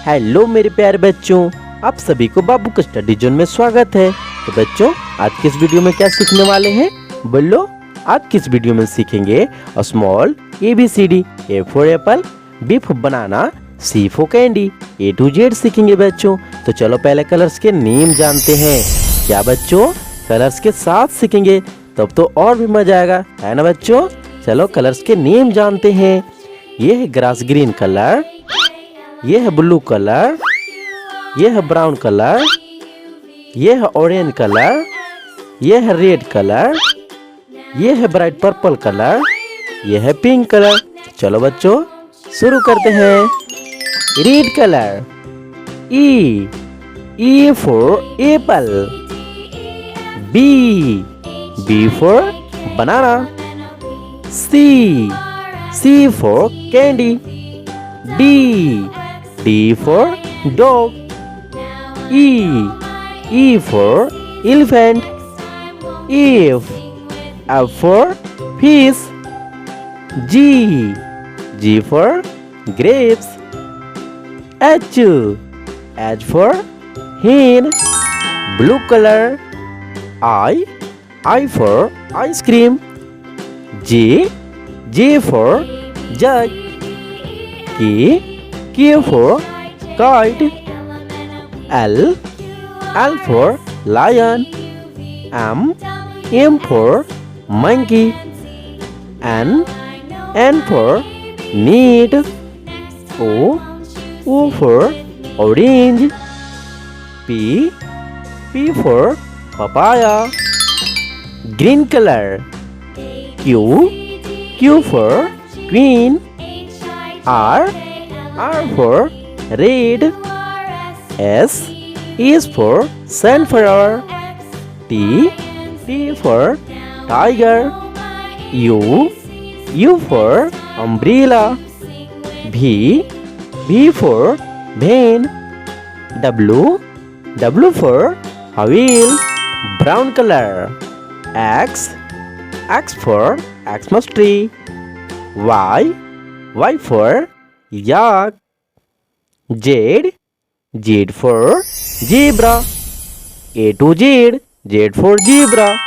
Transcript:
Hello मेरे प्यारे बच्चों, आप सभी को बाबू का स्टडी जोन में स्वागत है। तो बच्चों, आज की इस वीडियो में क्या सीखने वाले हैं बोलो। आज की इस वीडियो में सीखेंगे small ABCD, A for Apple, B for banana, C for candy, A to Z सीखेंगे बच्चों। तो चलो पहले कलर्स के नेम जानते हैं। क्या बच्चों, कलर्स के साथ सीखेंगे तब तो और भी मजा आएगा, है ना बच्चों। चलो कलर्स के नेम जानते हैं। ये है ग्रास ग्रीन कलर, ये है ब्लू कलर, ये है ब्राउन कलर, ये है ऑरेंज कलर, ये है रेड कलर, ये है ब्राइट पर्पल कलर, ये है पिंक कलर। चलो बच्चों शुरू करते हैं। Red colour, E for Apple, B for banana, C for candy, D for dog, E for elephant, F for fish, G for grapes, H for hen. Blue color, I for ice cream, J for jug, K for kite, L for lion, M for monkey, N for neat, O for orange, P for papaya. Green color, Q for queen, R for red, S is for sunflower, T for tiger, U for umbrella, V for van, W for wheel. Brown color, X for Xmas tree, Y for yak, Z for zebra, A to Z for zebra.